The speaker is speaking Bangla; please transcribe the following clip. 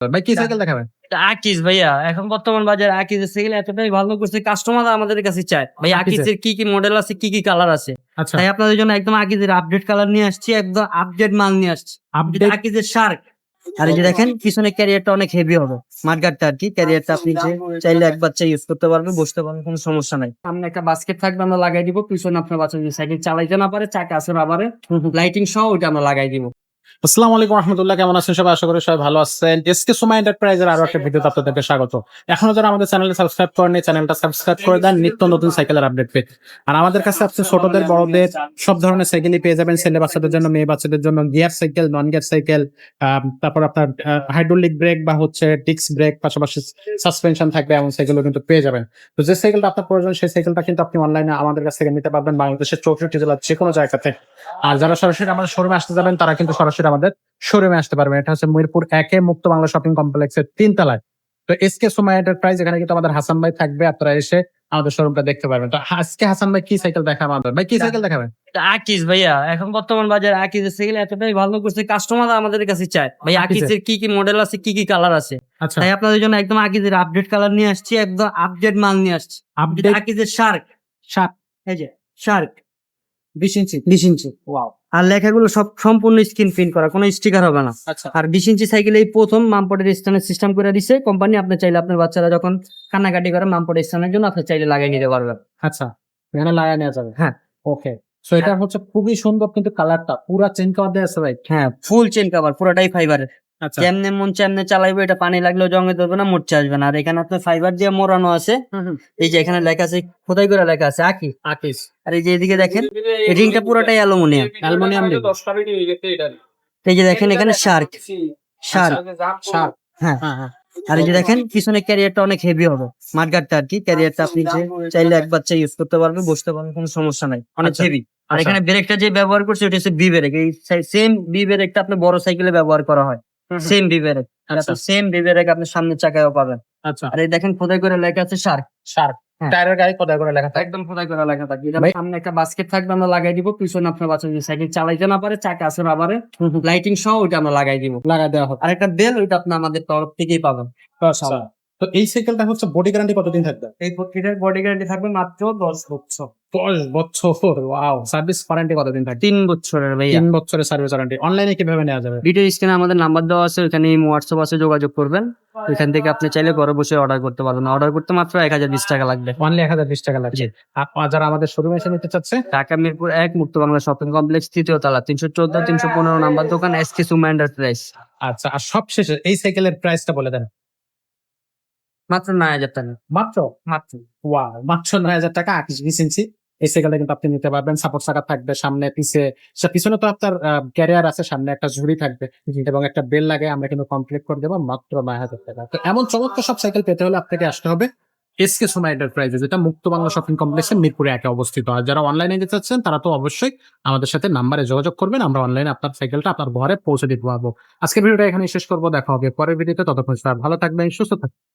ভাই কি সাইকেল দেখাবেন? এটা আকিজ ভাইয়া। এখন বর্তমান বাজারে আকিজের সাইকেল এতটাই ভালো করছে, কাস্টমার আমাদের কাছে চায় ভাই আকিজের? আকিজের কি কি মডেল আছে, কি কি কালার আছে। আচ্ছা, তাই আপনাদের জন্য একদম আকিজের আপডেট কালার নিয়ে আসছি, একদম আপডেট মাল নিয়ে আসছি। আপডেট। আকিজের শার্ক। আর এই যে দেখেন পিছনে ক্যারিয়ারটা অনেক হেভি হবে, মার্গারটা আর কি। ক্যারিয়ারটা আপনি যে চাইলে এক বাচ্চা ইউজ করতে পারবেন, বসতে পারবেন, কোনো সমস্যা নাই। সামনে একটা বাস্কেট থাকবে, আমরা লাগাই দিব। পিছনে আপনার বাচ্চা যদি সাইকেল চালাইতে না পারে, চাকা আছে রাবারে, লাইটিং সহ ওইটা আমরা লাগাই দিব। আসসালামু আলাইকুম রহমতুল্লাহ, কেমন আছেন সবাই? আশা করি সবাই ভালো আছেন। এসকে সুমা এন্টারপ্রাইজের আরো একটা ভিডিওতে আপনাদেরকে স্বাগত। এখনো যারা আমাদের চ্যানেলে সাবস্ক্রাইব করেননি, চ্যানেলটা সাবস্ক্রাইব করে দেন নিত্য নতুন সাইকেলের আপডেট পেতে। আর আমাদের কাছে আপনি ছোটদের বড়দের সব ধরনের সাইকেলই পেয়ে যাবেন। ছেলে বাচ্চাদের জন্য, মেয়ে বাচ্চাদের জন্য gear cycle, non gear cycle, তারপর আপনার হাইড্রোলিক ব্রেক বা হচ্ছে ডিস্ক ব্রেক, পাশাপাশি সাসপেনশন থাকবে এমন সাইকেলও কিন্তু পেয়ে যাবেন। তো যে সাইকেলটা আপনার প্রয়োজন সেই সাইকেলটা কিন্তু আপনি অনলাইনে আমাদের কাছ থেকে নিতে পারবেন বাংলাদেশের 64 জেলার যে কোনো জায়গাতে। আর যারা সরাসরি আমাদের শোরুমে আসতে যাবেন তারা কিন্তু সরাসরি আমাদের শোরুমে আসতে পারবেন। এটা হচ্ছে মিরপুর 1 মুক্ত বাংলা শপিং কমপ্লেক্সের 3 তলায়। তো এসকে সুমা এন্টারপ্রাইজ, এখানে কিন্তু আমাদের হাসান ভাই থাকবে, আপনারা এসে আমাদের শোরুমটা দেখতে পারবেন। তো আজকে হাসান ভাই কি সাইকেল দেখাবেন আমাদের? ভাই কি সাইকেল দেখাবেন? এটা আকিজ ভাইয়া। এখন বর্তমান বাজারে আকিজের সাইকেল এতটাই ভালো করছে, কাস্টমার আমাদের কাছে চায় ভাই আকিজের? আকিজের কি কি মডেল আছে, কি কি কালার আছে। আচ্ছা, তাই আপনাদের জন্য একদম আকিজের আপডেট কালার নিয়ে আসছি, একদম আপডেট মাল নিয়ে আসছি। আপডেট আকিজের শার্ক। সাত এই যে শার্ক 20 ইঞ্চি। 20 ইঞ্চি। ওয়াও। আর লেখাগুলো সব সম্পূর্ণ স্ক্রিন প্রিন্ট করা, কোনো স্টিকার হবে না। আচ্ছা, আর 20 ইঞ্চি সাইকেল এই প্রথম মামপটের স্ট্যান্ডের সিস্টেম করে দিছে কোম্পানি। আপনি চাইলে আপনার বাচ্চারা যখন কান্নাকাটি করে মামপটের স্ট্যান্ডের জন্য আপনি চাইলে লাগিয়ে নিতে পারবেন। আচ্ছা, এখানে লাগা নেওয়া যাবে। হ্যাঁ ওকে। সো এটা হচ্ছে খুবই সুন্দর, কিন্তু কালারটা পুরা চেন করা দেয়া আছে ভাই। হ্যাঁ, ফুল চেন কভার, পুরোটাই ফাইবারের। আচ্ছা, যেমনে মন চেমনে চালাইবো, এটা পানি লাগলেও জঙে ধরবে না, মুরচে আসবে না। আর এখানে আপনার ফাইবার দিয়ে মোড়ানো আছে। এই যে এখানে লেখা আছে, খোদাই করে লেখা আছে আকি। আকিস। আর এই যে এদিকে দেখেন, এই রিংটা পুরোটাই অ্যালুমিনিয়াম। Aluminium ring. এই যে দেখেন এখানে শার্ক। শার্ক। শার্প। হ্যাঁ। হ্যাঁ, হ্যাঁ। আর এই যে দেখেন পিছনে ক্যারিয়ারটা অনেক হেভি হবে, মার্গারটা আর কি। ক্যারিয়ারটা আপনি যে চাইলে এক বাচ্চা ইউজ করতে পারবেন, বসতে পারবেন, কোনো সমস্যা নাই, অনেক আচ্ছা, হেভি। আর আচ্ছা। এখানে ব্রেকটা যে ব্যবহার করছে ওটা হচ্ছে বি ব্রেক। এই সেম বি ব্রেকটা আপনি বড় সাইকেলে ব্যবহার করা হয়, সেম বি ব্রেক। আচ্ছা, সেম বি ব্রেক আপনি সামনের চাকায়ও পাবেন। আচ্ছা। আর এই দেখেন খোদাই করে লেখা আছে শার্ক। শার্প। হ্যাঁ। টায়ারের গায়ে খোদাই করে লেখা থাকে। একদম খোদাই করা লেখা থাকবে। ভাই- সামনে একটা বাস্কেট থাকবে, আমরা লাগাই দিব। পিছনে আপনার বাচ্চা যদি সাইকেল চালাইতে না পারে, চাকা আছে রাবারে, লাইটিং সহ ওইটা আমরা লাগাই দিব। লাগা দেওয়া হবে। আর একটা বেল, ওইটা আপনি আমাদের তরফ থেকেই পাবেন। আচ্ছা। তো এই সাইকেলটা হচ্ছে বডি গ্যারান্টি কতদিন থাকবে? এই প্রত্যেকটার বডি গ্যারান্টি থাকবে মাত্র 10 বছর। 10 বছর। ওয়াও। সার্ভিস ওয়ারেন্টি কতদিন থাকবে? 3 বছরের ভাইয়া। 3 বছরের সার্ভিস ওয়ারেন্টি। অনলাইনে কিভাবে নেওয়া যাবে? ভিডিও স্ক্রিনে আমাদের নাম্বার দেওয়া আছে, ওখানে হোয়াটসঅ্যাপ আছে, যোগাযোগ করবেন। ওইখান থেকে আপনি চাইলে ঘরে বসে অর্ডার করতে পারবেন। অর্ডার করতে মাত্র 1020 টাকা লাগবে। অনলি 1020 টাকা লাগবে। জি। আর যারা আমাদের শোরুমে এসে নিতে চাচ্ছে? ঢাকা মিরপুর 1 মুক্ত বাংলা শপিং কমপ্লেক্স, 3য় তলা, 314 315 নাম্বার দোকান, এসকে সুমা এন্টারপ্রাইজ। আচ্ছা, আর সবশেষে এই সাইকেলের প্রাইসটা বলে দেন। মাত্র 9000 টাকা। মাত্র? মাত্র। ওয়াও, মাত্র 9000 টাকা 20 ইঞ্চি এই সাইকেলটা কিন্তু আপনি নিতে পারবেন। সাপোর্ট চাকা থাকবে সামনে, পিছনে তো আপনার ক্যারিয়ার আছে, সামনে একটা ঝুড়ি থাকবে এবং একটা বেল লাগে। আমরা কিন্তু কমপ্লিট করে দেবো মাত্র 9000 টাকা। তো এমন চমৎকার সব সাইকেল পেতে হলে আপনাকে আসতে হবে এসকে সুমা এন্টারপ্রাইজে, যেটা মুক্ত বাংলা শপিং কমপ্লেক্সের মিরপুরে 1 অবস্থিত। আর যারা অনলাইনে যেতে চাচ্ছেন তারা তো অবশ্যই আমাদের সাথে নাম্বারে যোগাযোগ করবেন, আমরা অনলাইনে আপনার সাইকেলটা আপনার ঘরে পৌঁছে দিতে পারবো। আজকের ভিডিওটা এখানে শেষ করবো, দেখা হবে পরের ভিডিওতে। ততক্ষণ সবাই ভালো থাকবেন, সুস্থ থাকবেন।